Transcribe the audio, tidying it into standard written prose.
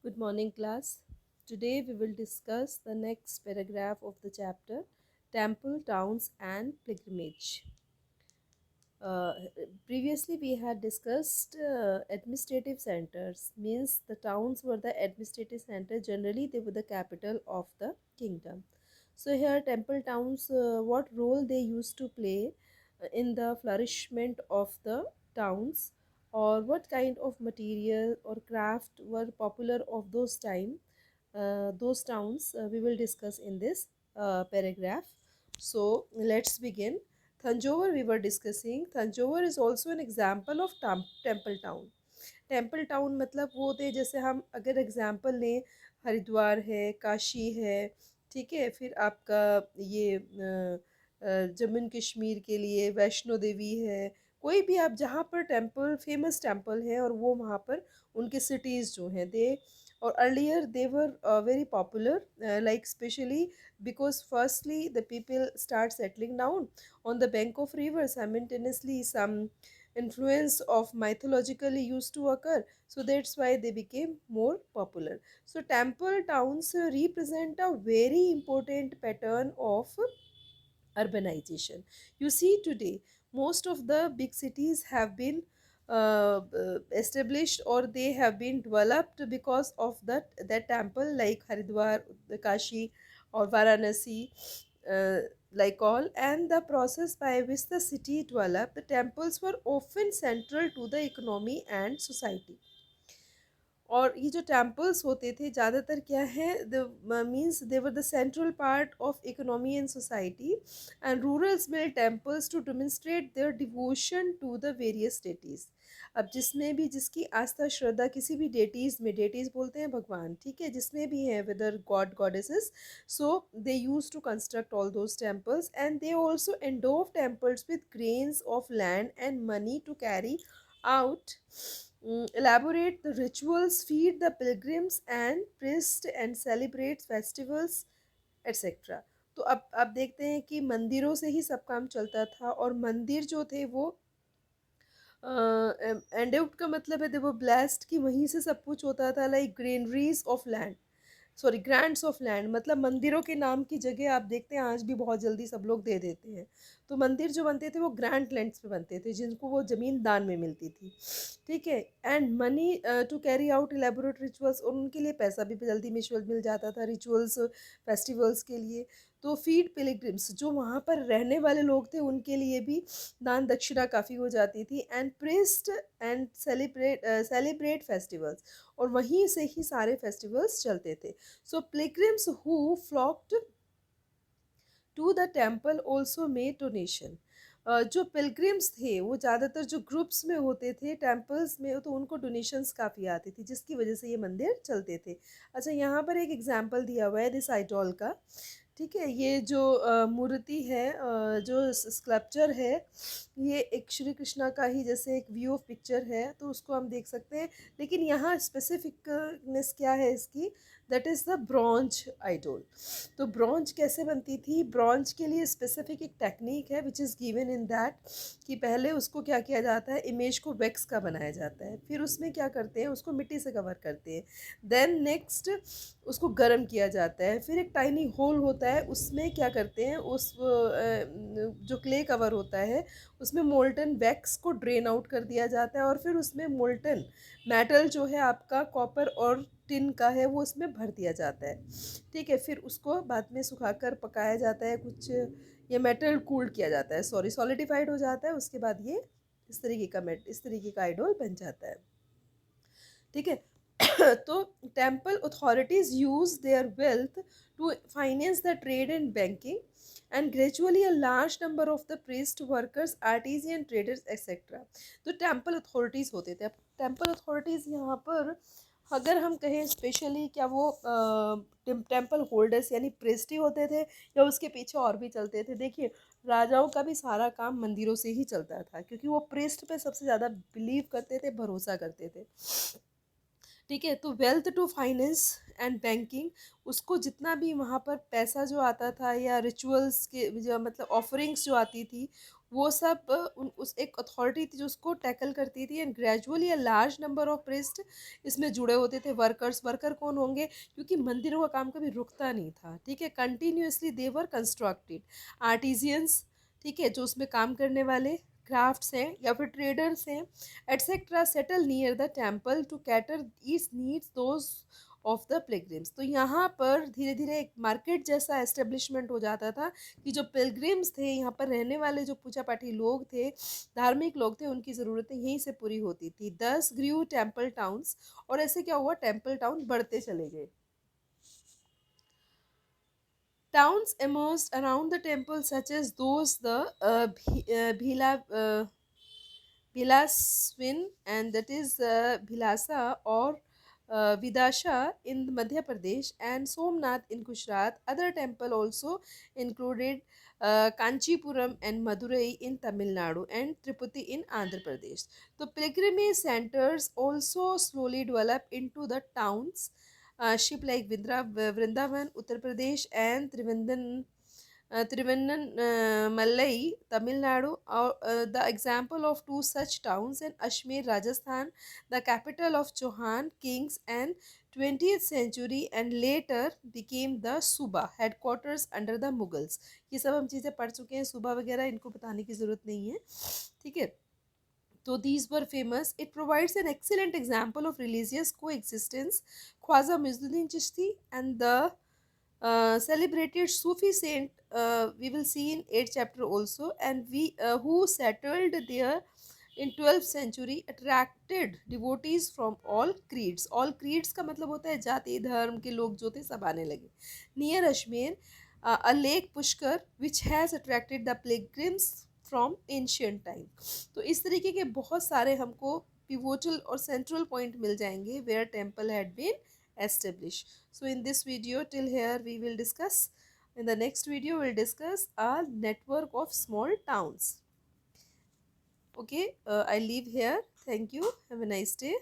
Good morning, class. Today we will discuss the next paragraph of the chapter Temple, Towns, and Pilgrimage. Uh, Previously, we had discussed administrative centers, means the towns were the administrative center. Generally, they were the capital of the kingdom. So, here, temple towns, what role they used to play in the flourishment of the towns, or what kind of material or craft were popular of those towns, we will discuss in this paragraph. So, let's begin. Thanjavur we were discussing. Thanjavur is also an example of temple town. Temple town मतलब वो थे, जैसे हम अगर example लें, हरिद्वार है, काशी है, ठीक है, फिर आपका ये जम्मू कश्मीर के लिए वैष्णो देवी है, कोई भी आप जहाँ पर टेम्पल फेमस टेम्पल है और वो वहाँ पर उनके सिटीज़ जो हैं दे और earlier they were very popular like specially because firstly the people start settling down on the bank of river. Simultaneously some influence of mythologically used to occur, so that's why they became more popular. So temple towns represent a very important pattern of urbanization. You see today most of the big cities have been established or they have been developed because of that temple, like Haridwar, the Kashi or Varanasi, like all. And the process by which the city developed, the temples were often central to the economy and society. और ये जो temples होते थे ज़्यादातर क्या है, the means they were the central part of economy and society, and rurals build temples to demonstrate their devotion to the various deities. अब जिसमें भी जिसकी आस्था श्रद्धा किसी भी डेटीज़ में, डेटीज़ बोलते हैं भगवान, ठीक है, जिसमें भी है whether god goddesses, so they use to construct all those temples and they also endow temples with grains of land and money to carry out, elaborate the rituals, feed the pilgrims and priests and celebrate festivals etc. तो अब देखते हैं कि मंदिरों से ही सब काम चलता था और मंदिर जो थे वो एंडेव्ड का मतलब है वो ब्लेस्ड कि वहीं से सब कुछ होता था, like granaries of land, sorry grants of land, मतलब मंदिरों के नाम की जगह आप देखते हैं आज भी बहुत जल्दी सब लोग दे देते हैं. तो मंदिर जो बनते थे वो ग्रांट लैंड्स पे बनते थे जिनको वो ज़मीन दान में मिलती थी, ठीक है. And money to carry out elaborate rituals, और उनके लिए पैसा भी जल्दी मिल जाता था रिचुअल्स फेस्टिवल्स के लिए. तो फीड पिलग्रिम्स, जो वहाँ पर रहने वाले लोग थे उनके लिए भी दान दक्षिणा काफ़ी हो जाती थी. And priest and celebrate festivals, और वहीं से ही सारे फेस्टिवल्स चलते थे. So pilgrims who flocked to the temple also made donation. जो पिलग्रिम्स थे वो ज़्यादातर जो ग्रुप्स में होते थे टेम्पल्स में, तो उनको डोनेशंस काफ़ी आती थी जिसकी वजह से ये मंदिर चलते थे. अच्छा, यहाँ पर एक एग्जांपल दिया हुआ है दिस आइडॉल का, ठीक है. ये जो मूर्ति है, जो स्कल्पचर है, ये एक श्री कृष्णा का ही जैसे एक व्यू ऑफ पिक्चर है, तो उसको हम देख सकते हैं. लेकिन यहाँ स्पेसिफिकनेस क्या है इसकी, that is the bronze idol. तो ब्रॉन्ज कैसे बनती थी, ब्रॉन्ज के लिए स्पेसिफिक एक टेक्निक है which is given in that, कि पहले उसको क्या किया जाता है, इमेज को वैक्स का बनाया जाता है, फिर उसमें क्या करते हैं, उसको मिट्टी से कवर करते हैं, देन नेक्स्ट उसको गर्म किया जाता है, फिर एक टाइनी होल होता है, उसमें क्या करते हैं, उस जो क्ले कवर होता है उसमें मोल्टन वैक्स को ड्रेन आउट कर दिया जाता है, और फिर उसमें मोल्टन मेटल जो है आपका कॉपर और टिन का है वो उसमें भर दिया जाता है, ठीक है. फिर उसको बाद में सुखाकर पकाया जाता है, कुछ ये मेटल कूल्ड किया जाता है, सॉरी सॉलिडिफाइड हो जाता है, उसके बाद ये इस तरीके का आइडोल बन जाता है, ठीक है. तो temple authorities use their wealth to finance the trade and banking, and gradually a large number of the priest workers artisans traders etcetera. तो टेम्पल अथॉरिटीज़ होते थे. अब टेम्पल अथॉरिटीज़ यहाँ पर अगर हम कहें स्पेशली, क्या वो टेम्पल होल्डर्स यानी प्रेस्ट ही होते थे या उसके पीछे और भी चलते थे. देखिए, राजाओं का भी सारा काम मंदिरों से ही चलता था क्योंकि वो प्रेस्ट पे सबसे ज़्यादा बिलीव करते थे, भरोसा करते थे. ठीक है। तो wealth to finance and banking, उसको जितना भी वहाँ पर पैसा जो आता था या रिचुअल्स के जो मतलब ऑफरिंग्स जो आती थी, वो सब उस एक अथॉरिटी थी जो उसको टैकल करती थी। And gradually a large number of priest इसमें जुड़े होते थे। वर्कर्स, वर्कर कौन होंगे, क्योंकि मंदिरों का काम कभी रुकता नहीं था। ठीक है, कंटिन्यूअसली दे वर कंस्ट्रक्टेड। आर्टिजियंस, ठीक है, जो उसमें काम करने वाले, क्राफ्ट्स हैं या फिर ट्रेडर्स हैं, etcetera, settle near the temple to cater each needs those of the pilgrims. तो यहाँ पर धीरे धीरे एक मार्केट जैसा एस्टेब्लिशमेंट हो जाता था कि जो पिलग्रिम्स थे, यहाँ पर रहने वाले जो पूजा पाठी लोग थे, धार्मिक लोग थे, उनकी ज़रूरतें यहीं से पूरी होती थी। 10 ग्रीव टेम्पल टाउन्स, और ऐसे क्या हुआ, टेम्पल टाउन बढ़ते चले गए। Towns emerged around the temple, such as those the Bilaswin, and that is Bhilasa or Vidasha in Madhya Pradesh, and Somnath in Gujarat. Other temple also included Kanchipuram and Madurai in Tamil Nadu and Tirupati in Andhra Pradesh. The pilgrimage centers also slowly developed into the towns, ship like Vrindavan, Uttar Pradesh, and Malai, Tamil Nadu, are the example of two such towns, and Ajmer, Rajasthan, the capital of Chauhan kings and 20th century, and later became the Suba, headquarters under the Mughals. ये सब हम चीज़ें पढ़ चुके हैं, सूबा वगैरह इनको बताने की ज़रूरत नहीं है, ठीक है। तो these were famous. It provides an excellent example of religious coexistence. Khwaja Muizuddin Chishti and the celebrated Sufi saint, we will see in 8th chapter also, and we who settled there in 12th century, attracted devotees from all creeds. All creeds का मतलब होता है जाति धर्म के लोग जो थे सब आने लगे। Near Ajmer, a lake Pushkar which has attracted the pilgrims from ancient time. तो इस तरीके के बहुत सारे हमको पिवोटल और सेंट्रल पॉइंट मिल जाएंगे where temple had been established. So in this video till here we will discuss. In the next video we'll discuss a network of small towns. Okay, I leave here. Thank you. Have a nice day.